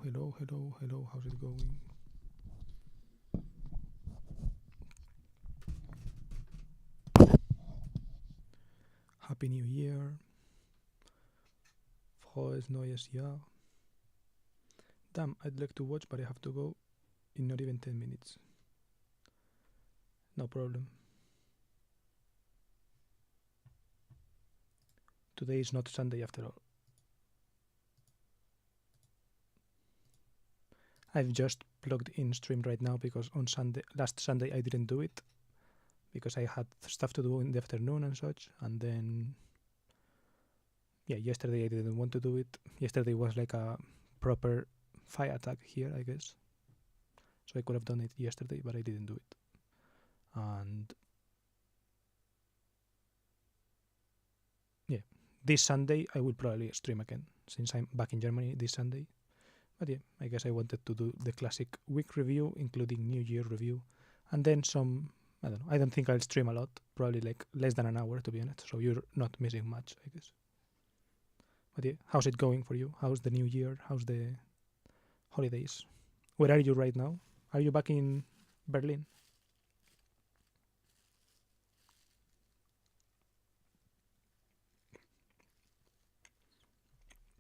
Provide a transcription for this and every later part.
hello. How's it going? Happy New Year. Frohes neues Jahr. Damn, I'd like to watch, but I have to go in not even 10 minutes. No problem. Today is not Sunday after all. I've just plugged in stream right now because on last Sunday I didn't do it because I had stuff to do in the afternoon and such, and then yesterday I didn't want to do it. Yesterday was like a proper fire attack here, I guess. So I could have done it yesterday, but I didn't do it. And this Sunday I will probably stream again since I'm back in Germany this Sunday. But I guess I wanted to do the classic week review, including New Year review, and then some, I don't know, I don't think I'll stream a lot, probably like less than an hour to be honest, so you're not missing much, I guess. But how's it going for you? How's the New Year? How's the holidays? Where are you right now? Are you back in Berlin?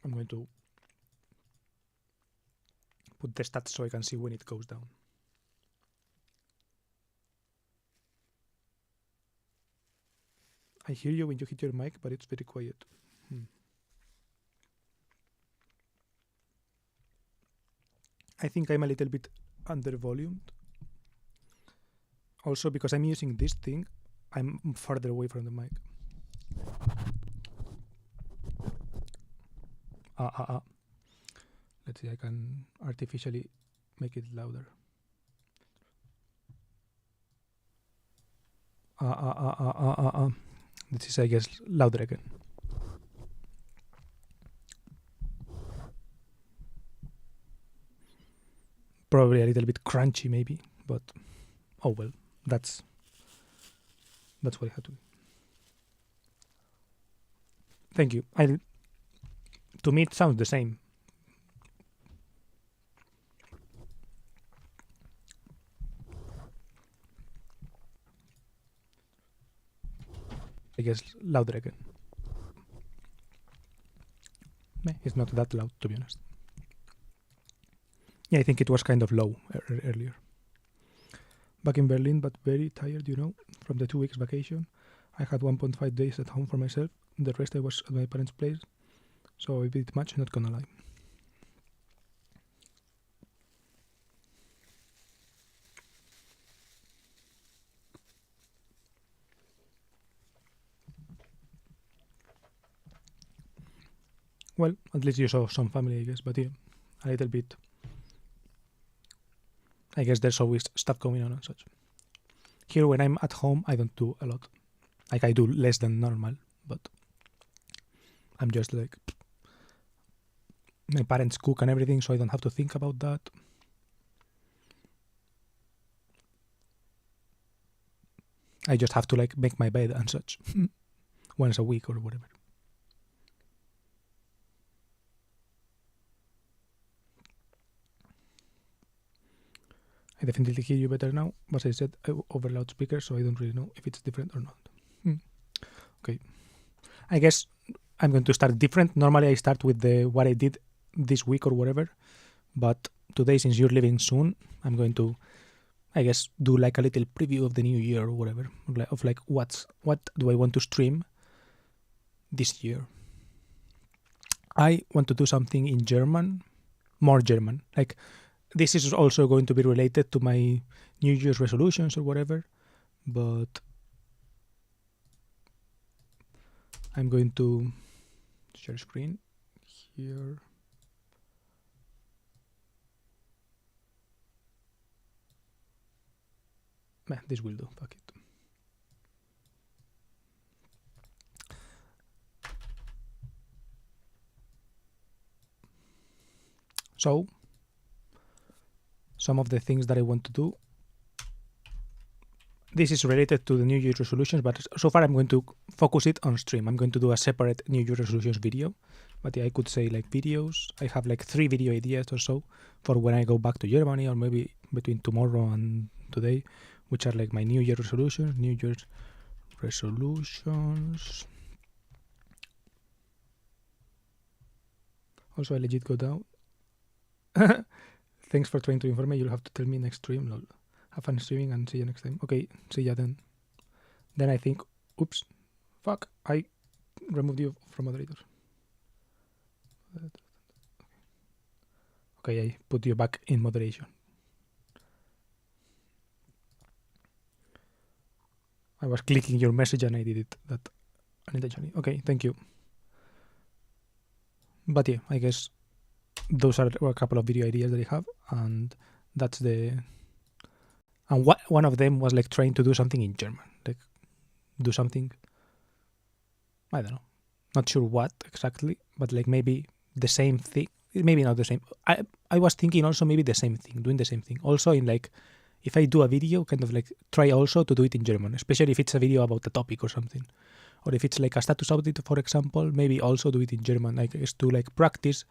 I'm going to put the stats so I can see when it goes down. I hear you when you hit your mic, but it's very quiet. I think I'm a little bit under volumed. Also, because I'm using this thing, I'm farther away from the mic. Let's see, I can artificially make it louder. This is, I guess, louder again. Probably a little bit crunchy, maybe, but oh well, that's what it had to be. Thank you. To me, it sounds the same. I guess louder again. It's not that loud, to be honest. I think it was kind of low earlier. Back in Berlin, but very tired, from the 2 weeks vacation. I had 1.5 days at home for myself. The rest I was at my parents' place. So a bit much, not gonna lie. Well, at least you saw some family, I guess, but a little bit. I guess there's always stuff going on and such. Here, when I'm at home, I don't do a lot. Like, I do less than normal, but I'm just like, my parents cook and everything, so I don't have to think about that. I just have to like make my bed and such once a week or whatever. I definitely hear you better now, but I said over loudspeaker, so I don't really know if it's different or not. Okay. I guess I'm going to start different. Normally I start with what I did this week or whatever, but today, since you're leaving soon, I'm going to, I guess, do like a little preview of the new year or whatever, of like what do I want to stream this year. I want to do something in German, more German, like. This is also going to be related to my New Year's resolutions or whatever, but I'm going to share screen here. This will do, fuck it. So, some of the things that I want to do. This is related to the New Year's resolutions, but so far I'm going to focus it on stream. I'm going to do a separate New Year's resolutions video But yeah, I could say like videos. I have like 3 video ideas or so for when I go back to Germany, or maybe between tomorrow and today, which are like my New Year resolutions. New Year's resolutions. Also, I legit go down. Thanks for trying to inform me. You'll have to tell me next stream. Lol. Have fun streaming and see you next time. Okay, see ya then. Then I think, oops, fuck, I removed you from moderator. Okay, I put you back in moderation. I was clicking your message and I did it that unintentionally. Okay, thank you. But yeah, I guess those are a couple of video ideas that I have, and that's the. And one of them was like trying to do something in German, like do something. I don't know, not sure what exactly, but like maybe the same thing. Maybe not the same. I was thinking also maybe the same thing, doing the same thing. Also in like, if I do a video, kind of like try also to do it in German, especially if it's a video about a topic or something. Or if it's like a status update, for example, maybe also do it in German. Like, is to like practice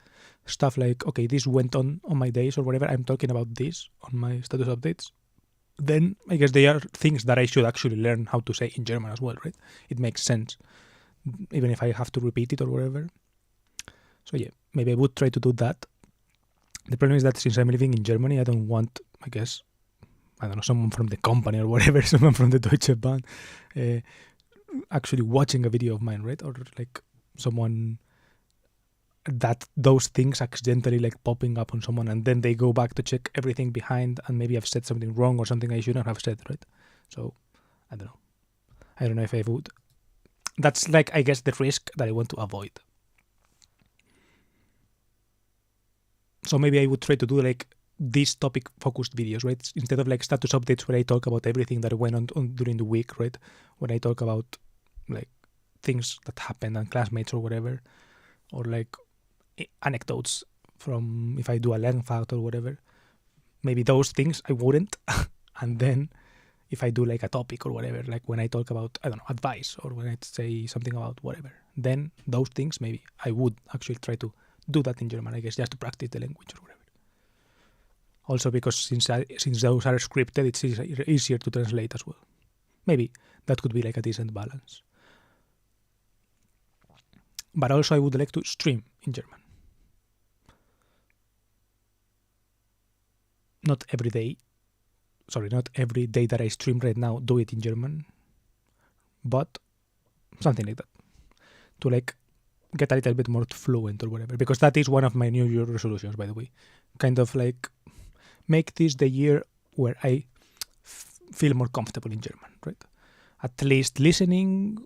stuff like, okay, this went on my days or whatever. I'm talking about this on my status updates. Then I guess they are things that I should actually learn how to say in German as well, right? It makes sense, even if I have to repeat it or whatever. So yeah, maybe I would try to do that. The problem is that since I'm living in Germany, I don't want, I guess, I don't know, someone from the company or whatever, someone from the Deutsche Bahn, actually watching a video of mine, right? Or like someone that those things accidentally like popping up on someone, and then they go back to check everything behind, and maybe I've said something wrong or something I shouldn't have said, right? So I don't know if I would. That's like, I guess, the risk that I want to avoid. So maybe I would try to do like these topic focused videos, right? Instead of like status updates where I talk about everything that went on during the week, right? When I talk about like things that happened and classmates or whatever, or like anecdotes from if I do a learn fact or whatever. Maybe those things I wouldn't. And then if I do like a topic or whatever, like when I talk about, I don't know, advice, or when I say something about whatever, then those things maybe I would actually try to do that in German, I guess, just to practice the language or whatever. Also because since those are scripted, it's easier to translate as well. Maybe that could be like a decent balance. But also I would like to stream in German. Not every day that I stream right now do it in German, but something like that, to like get a little bit more fluent or whatever, because that is one of my New Year resolutions, by the way. Kind of like make this the year where I feel more comfortable in German, right? At least listening,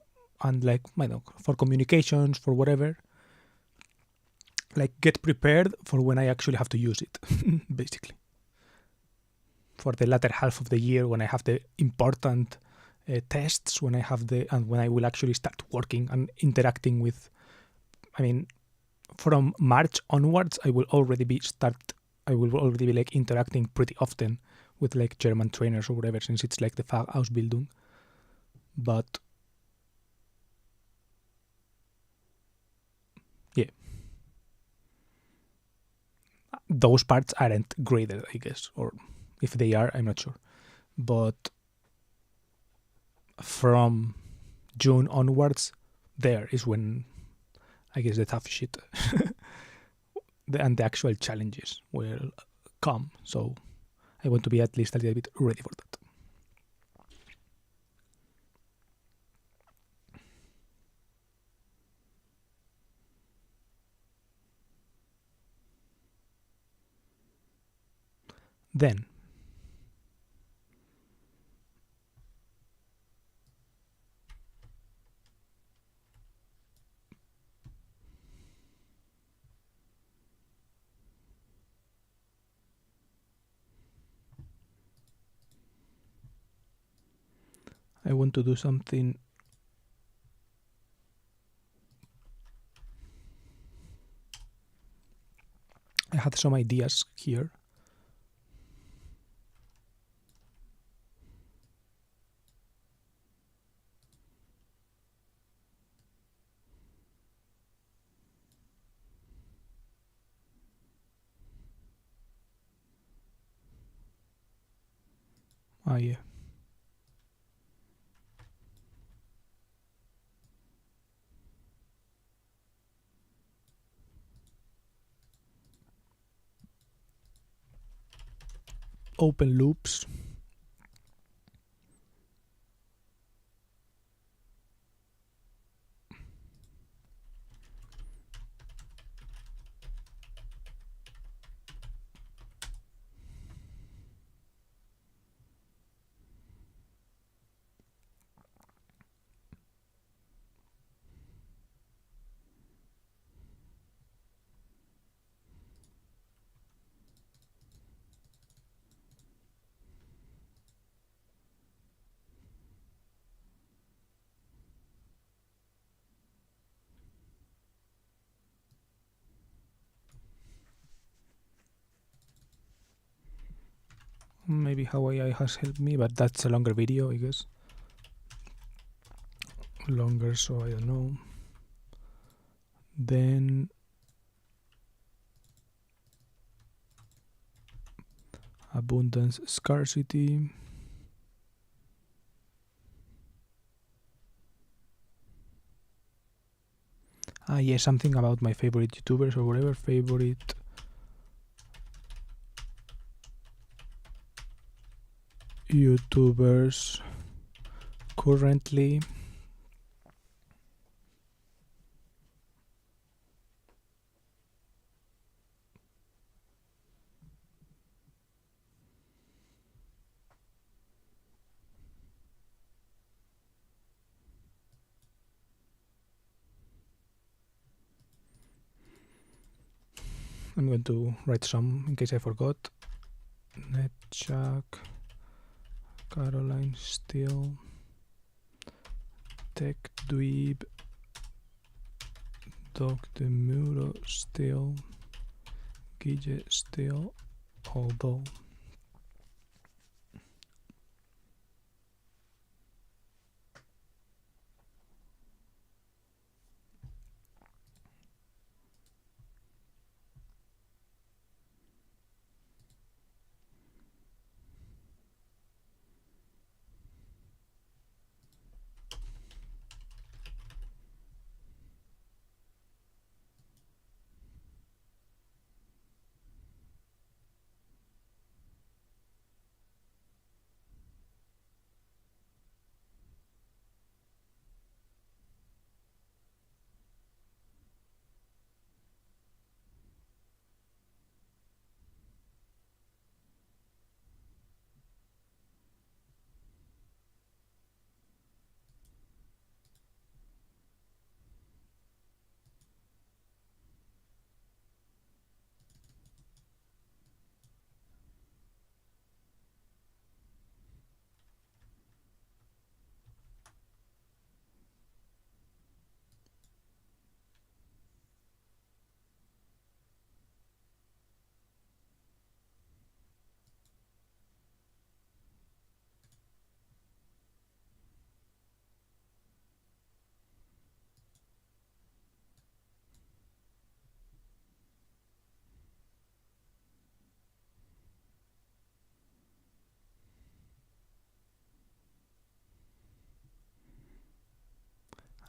and like, I don't know, for communications, for whatever, like get prepared for when I actually have to use it, basically. For the latter half of the year, when I have the important tests, when I will actually start working and interacting with, I mean, from March onwards, I will already be like interacting pretty often with like German trainers or whatever, since it's like the Fachausbildung. But yeah, those parts aren't graded, I guess, or if they are, I'm not sure. But from June onwards, there is when I guess the tough shit and the actual challenges will come. So I want to be at least a little bit ready for that. Then I want to do something. I had some ideas here. Ah, yeah. Open loops. Maybe how AI has helped me, but that's a longer video, I guess. Longer, so I don't know. Then abundance, scarcity. Ah, yeah, something about my favorite YouTubers or whatever. Favorite YouTubers currently. I'm going to write some in case I forgot. Netjack, Caroline Steele, Tech Dweeb, Doc de Muro Steele, Guille Steele, although.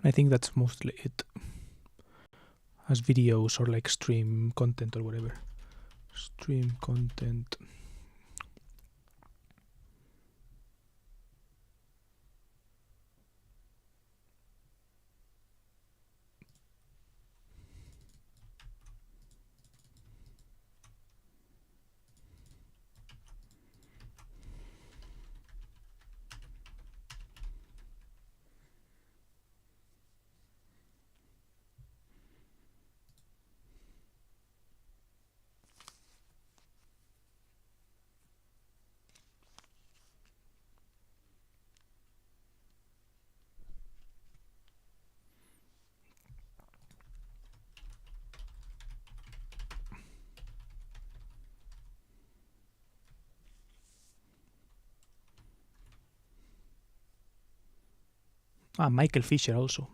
I think that's mostly it. As videos or like stream content or whatever. Stream content. Ah, Michael Fisher also.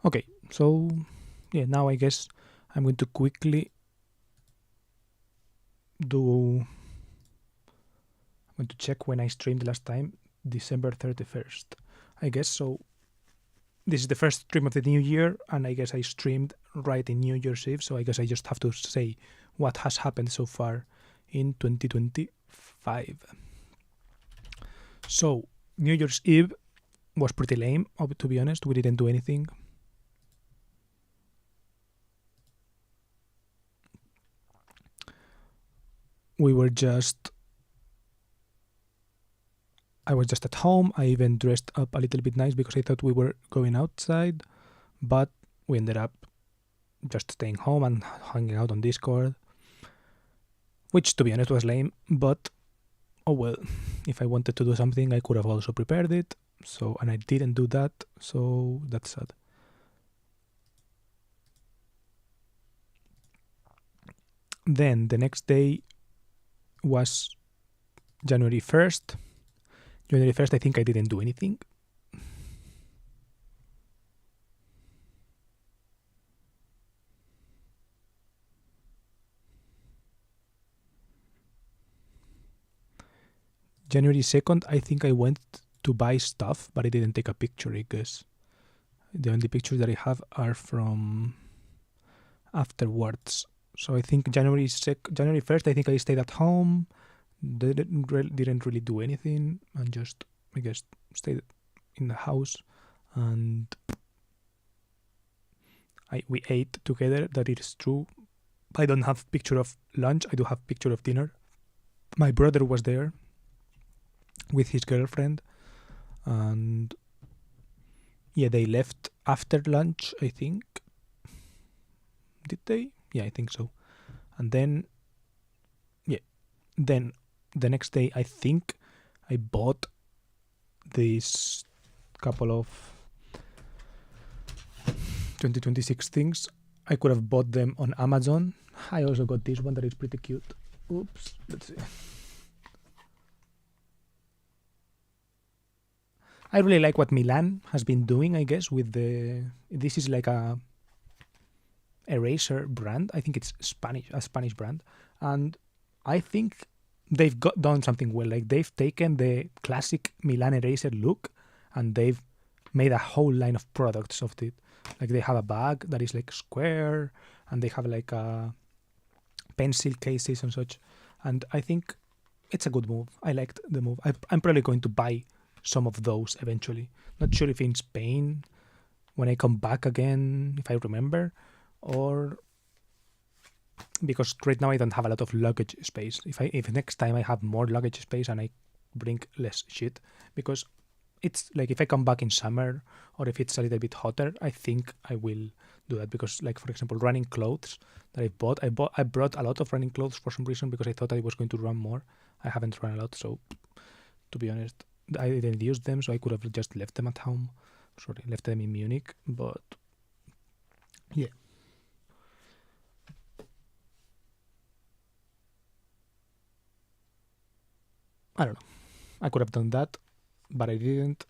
Okay, so yeah, now I guess I'm going to quickly do. I'm going to check when I streamed last time, December 31st. I guess so. This is the first stream of the new year, and I guess I streamed right in New Year's Eve, so I guess I just have to say what has happened so far in 2025. So, New Year's Eve was pretty lame, to be honest. We didn't do anything. I was just at home. I even dressed up a little bit nice because I thought we were going outside, but we ended up just staying home and hanging out on Discord, which to be honest was lame, but oh well. If I wanted to do something, I could have also prepared it, and I didn't do that, so that's sad. Then the next day was January 1st. January 1st, I think I didn't do anything. January 2nd, I think I went to buy stuff, but I didn't take a picture because the only pictures that I have are from afterwards. So I think January 1st, I think I stayed at home, didn't really do anything, and just, I guess, stayed in the house, and we ate together. That is true. I don't have picture of lunch. I do have picture of dinner. My brother was there with his girlfriend, and yeah, they left after lunch, I think. Did they? Yeah, I think so. And then the next day, I think I bought these couple of 2026 things. I could have bought them on Amazon. I also got this one that is pretty cute. Oops, let's see. I really like what Milan has been doing, I guess, with this is like a eraser brand. I think it's a Spanish brand, and I think they've done something well. Like, they've taken the classic Milan eraser look and they've made a whole line of products of it. Like, they have a bag that is like square, and they have like a pencil cases and such. And I think it's a good move. I liked the move. I'm probably going to buy some of those eventually. Not sure if in Spain when I come back again, if I remember, or because right now I don't have a lot of luggage space. If next time I have more luggage space and I bring less shit, because it's like if I come back in summer or if it's a little bit hotter, I think I will do that. Because, like, for example, running clothes that I brought a lot of running clothes for some reason because I thought I was going to run more. I haven't run a lot, so to be honest, I didn't use them, so I could have just left them at home. Left them in Munich, but yeah. I don't know. I could have done that, but I didn't.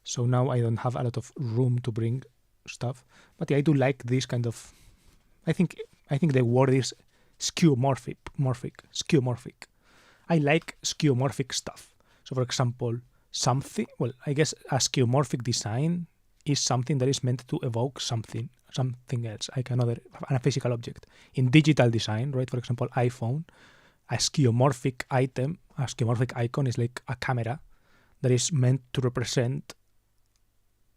So now I don't have a lot of room to bring stuff. But yeah, I do like this kind of. I think the word is skeuomorphic. Skeuomorphic. I like skeuomorphic stuff. So, for example, I guess a skeuomorphic design is something that is meant to evoke something else, like a physical object. In digital design, right? For example, iPhone, a skeuomorphic icon is like a camera that is meant to represent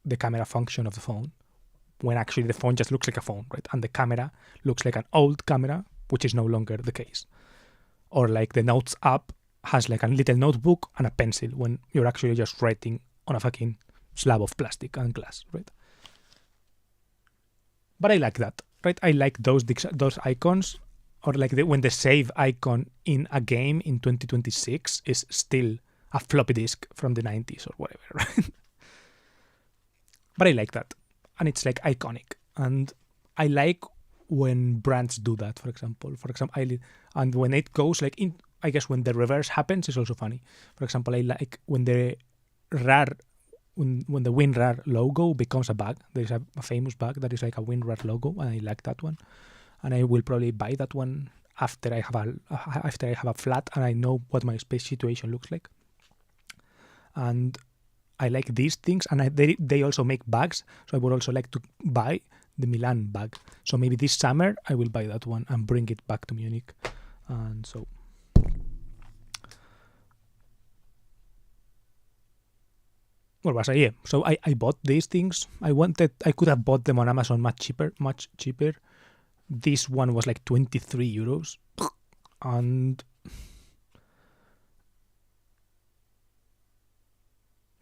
the camera function of the phone, when actually the phone just looks like a phone, right? And the camera looks like an old camera, which is no longer the case. Or like the Notes app has like a little notebook and a pencil when you're actually just writing on a fucking slab of plastic and glass, right? But I like that, right? I like those icons. Or like when the save icon in a game in 2026 is still a floppy disk from the 90s or whatever, right? But I like that. And it's like iconic. And I like when brands do that, for example. And when it goes like in, I guess when the reverse happens, it's also funny. For example, I like when the RAR when the WinRAR logo becomes a bug. There is a famous bug that is like a WinRAR logo, and I like that one. And I will probably buy that one after I have a flat and I know what my space situation looks like. And I like these things, and they also make bags, so I would also like to buy the Milan bag. So maybe this summer I will buy that one and bring it back to Munich. And so what was I? Yeah. So I bought these things. I could have bought them on Amazon much cheaper. This one was like 23 euros. And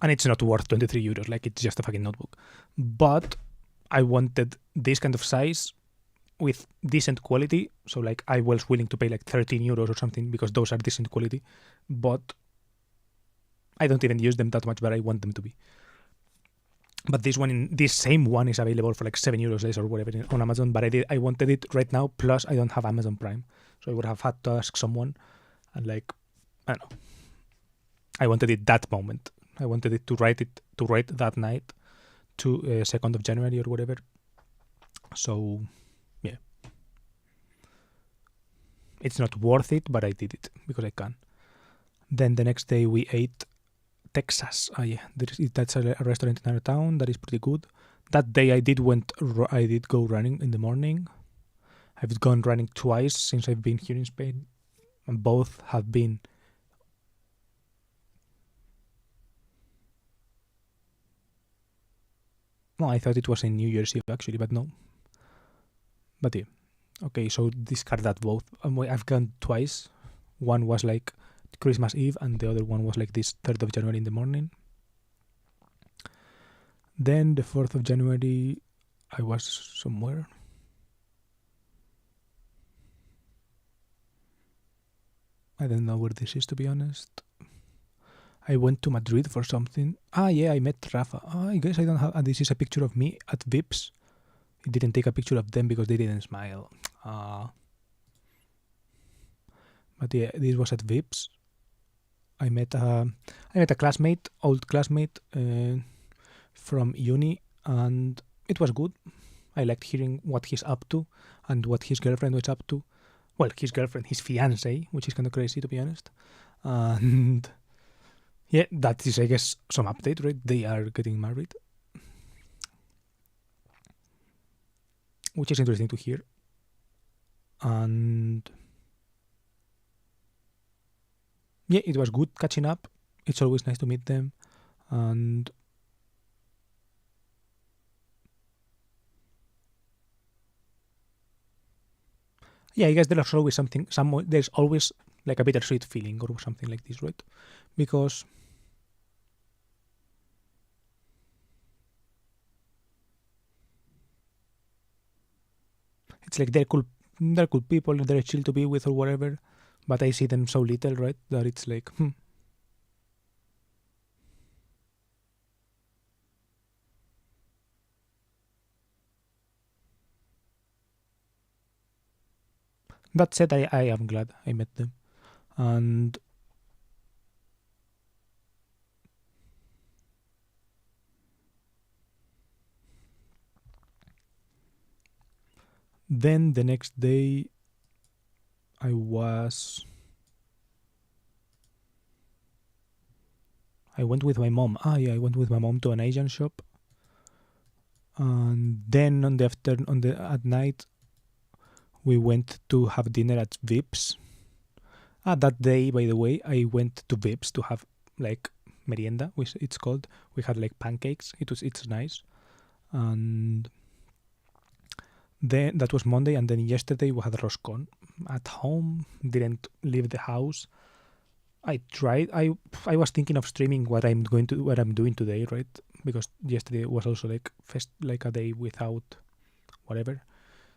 it's not worth 23 euros. Like, it's just a fucking notebook. But I wanted this kind of size with decent quality. So like I was willing to pay like 13 euros or something because those are decent quality. But I don't even use them that much, but I want them to be. But this same one is available for like 7 euros less or whatever on Amazon. But I wanted it right now. Plus, I don't have Amazon Prime, so I would have had to ask someone. And like, I don't know. I wanted it that moment. I wanted it to write that night, to 2nd of January or whatever. So, yeah, it's not worth it, but I did it because I can. Then the next day we ate Texas. Yeah, that's a restaurant in our town that is pretty good. That day I did go running in the morning. I've gone running twice since I've been here in Spain, and both have been no, I thought it was in New Year's Eve actually, but no. But yeah, okay, so discard that both. I've gone twice. One was like Christmas Eve, and the other one was like this 3rd of January in the morning. Then the 4th of January, I was somewhere. I don't know where this is, to be honest. I went to Madrid for something. Yeah, I met Rafa. I guess I don't have... And this is a picture of me at Vips. He didn't take a picture of them because they didn't smile. But yeah, this was at Vips. I met a classmate, old classmate from uni, and it was good. I liked hearing what he's up to and what his girlfriend was up to. Well, his fiancé, which is kind of crazy, to be honest. And yeah, that is, I guess, some update, right? They are getting married, which is interesting to hear. And yeah, it was good catching up. It's always nice to meet them. And yeah, I guess there's always there's always like a bittersweet feeling or something like this, right? Because it's like they're cool people, they're chill to be with or whatever, but I see them so little, right, that it's like, That said, I am glad I met them. And then the next day I went with my mom. I went with my mom to an Asian shop. And then at night we went to have dinner at Vips. That day, by the way, I went to Vips to have like merienda, which it's called. We had like pancakes. It's nice. And then that was Monday, and then yesterday we had roscon at home. Didn't leave the house. I tried. I was thinking of streaming what I'm doing today, right? Because yesterday was also like a day without whatever.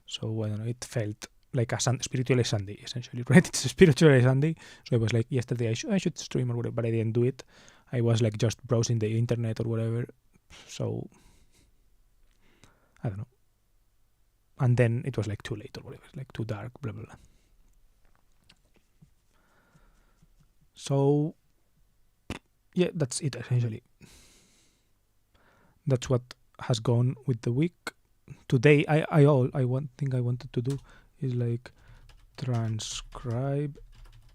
So I don't know. It felt like a spiritual Sunday, essentially, right? It's a spiritual Sunday. So I was like, yesterday I should stream or whatever, but I didn't do it. I was like just browsing the internet or whatever. So I don't know. And then it was like too late or whatever, like too dark, blah blah blah. So yeah, that's it essentially. that's what has gone with the week. Today, one thing I wanted to do is like transcribe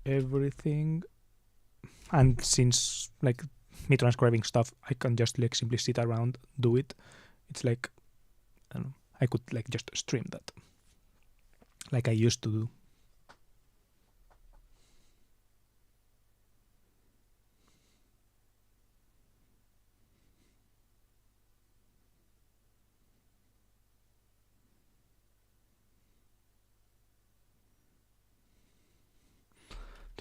everything, and since like me transcribing stuff, I can just like simply sit around, do it. It's like, I don't know, I could like just stream that like I used to do.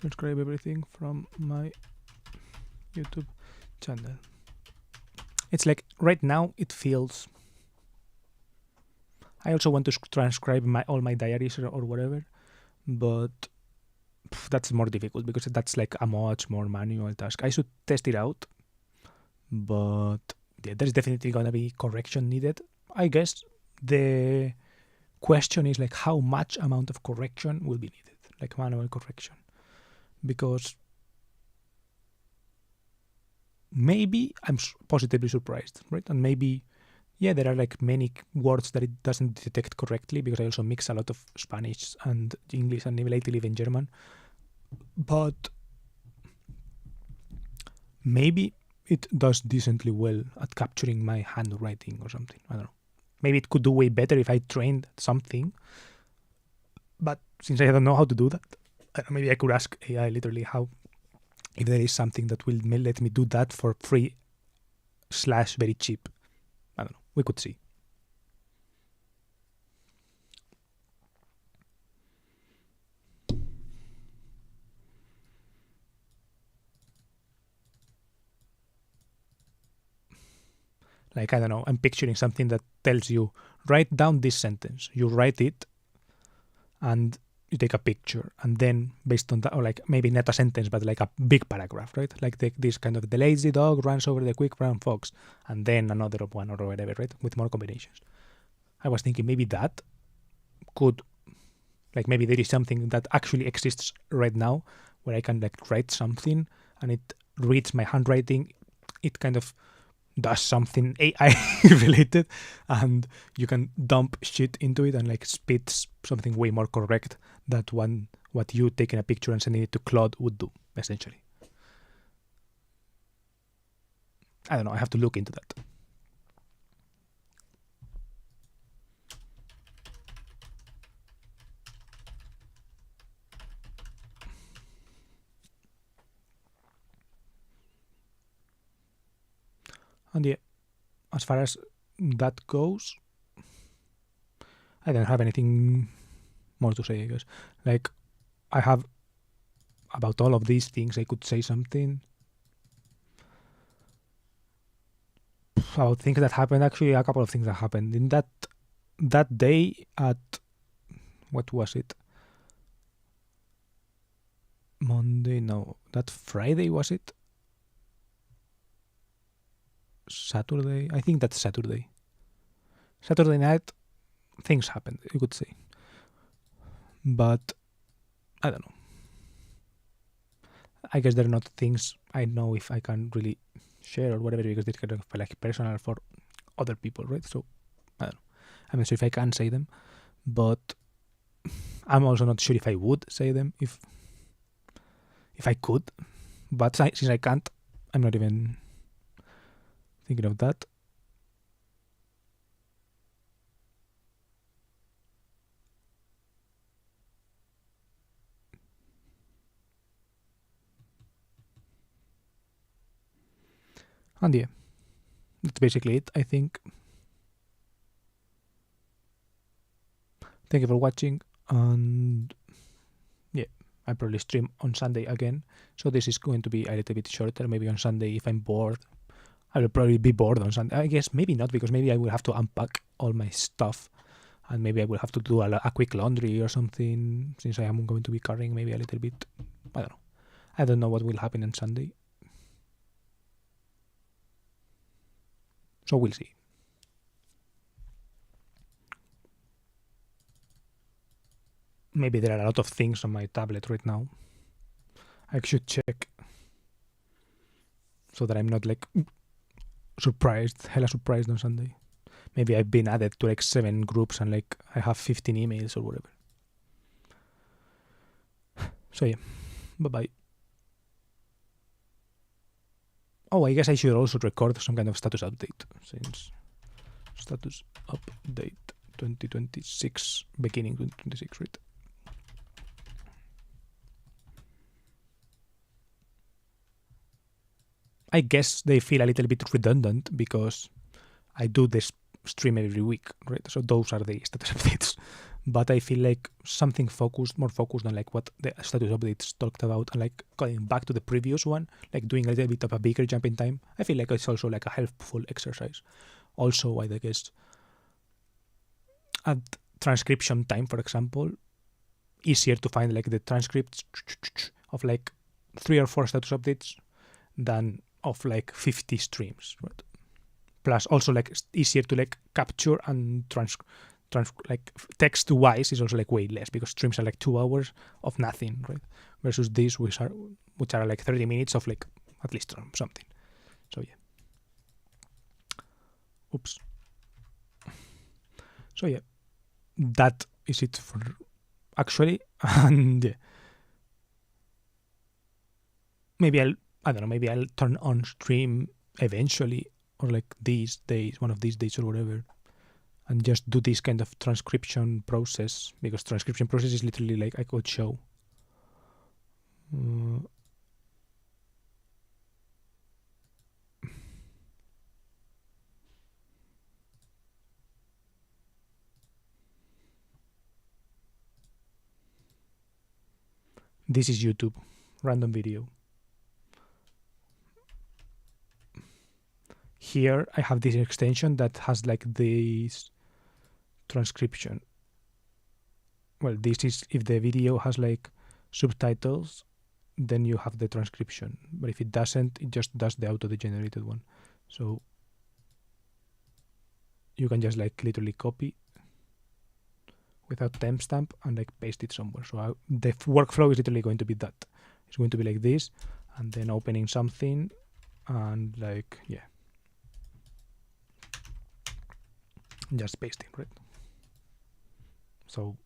Transcribe everything from my YouTube channel. It's like right now it feels. I also want to transcribe all my diaries or whatever, but that's more difficult because that's like a much more manual task. I should test it out, but yeah, there's definitely gonna be correction needed. I guess the question is like how much amount of correction will be needed, like manual correction, because maybe I'm positively surprised, right? And maybe, yeah, there are like many words that it doesn't detect correctly because I also mix a lot of Spanish and English and lately even German. But maybe it does decently well at capturing my handwriting or something. I don't know. Maybe it could do way better if I trained something. But since I don't know how to do that, maybe I could ask AI literally how, if there is something that will let me do that for free / very cheap. I don't know. We could see. Like, I don't know, I'm picturing something that tells you, write down this sentence. You write it and you take a picture. And then based on that, or like maybe not a sentence, but like a big paragraph, right? Like this kind of, the lazy dog runs over the quick brown fox. And then another one or whatever, right? With more combinations. I was thinking maybe that could, like maybe there is something that actually exists right now where I can like write something and it reads my handwriting. It kind of does something AI related, and you can dump shit into it and like spits something way more correct than what you taking a picture and sending it to Claude would do, essentially. I don't know, I have to look into that. And yeah, as far as that goes, I don't have anything more to say, I guess. Like, I have about all of these things, I could say something about things that happened. Actually, a couple of things that happened in that day at, what was it? Monday? No, that Friday, was it? Saturday? I think that's Saturday. Saturday night, things happened, you could say. But I don't know. I guess they're not things I know if I can really share or whatever, because they're kind of like personal for other people, right? So I don't know. I'm not sure if I can say them, but I'm also not sure if I would say them if I could. But since I can't, I'm not even thinking of that. And yeah, that's basically it, I think. Thank you for watching, and yeah, I'll probably stream on Sunday again. So this is going to be a little bit shorter. Maybe on Sunday, if I'm bored, I will probably be bored on Sunday. I guess maybe not, because maybe I will have to unpack all my stuff, and maybe I will have to do a quick laundry or something, since I am going to be carrying maybe a little bit. I don't know. I don't know what will happen on Sunday. So we'll see. Maybe there are a lot of things on my tablet right now. I should check so that I'm not like hella surprised on Sunday. Maybe I've been added to like 7 groups and like I have 15 emails or whatever. So yeah, bye-bye. Oh, I guess I should also record some kind of status update, since status update 2026, beginning 2026, right? I guess they feel a little bit redundant because I do this stream every week, right? So those are the status updates. But I feel like something more focused on like what the status updates talked about, and like going back to the previous one, like doing a little bit of a bigger jump in time. I feel like it's also like a helpful exercise. Also, I guess at transcription time, for example, easier to find like the transcripts of like 3 or 4 status updates than of like 50 streams, right? Plus also like easier to like capture and like text wise is also like way less, because streams are like 2 hours of nothing, right? Versus these which are like 30 minutes of like at least something. So yeah. Oops. So yeah, that is it for actually. And yeah, maybe I'll turn on stream eventually, or like these days, one of these days or whatever, and just do this kind of transcription process, because transcription process is literally like I could show. This is YouTube, random video. Here I have this extension that has like this transcription. Well, this is if the video has like subtitles, then you have the transcription. But if it doesn't, it just does the auto-generated one. So you can just like literally copy without timestamp and like paste it somewhere. So the workflow is literally going to be that. It's going to be like this, and then opening something, and like, yeah, just pasting, right? So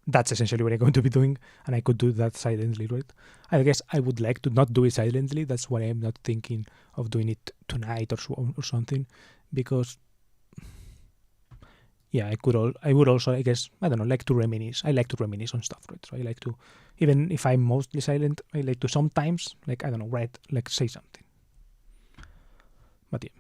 that's essentially what I'm going to be doing, and I could do that silently, right? I guess I would like to not do it silently. That's why I'm not thinking of doing it tonight or something, because yeah, I would also, I guess, I don't know, like to reminisce. I like to reminisce on stuff, right? So I like to, even if I'm mostly silent, I like to sometimes, like, I don't know, write, like say something. But yeah,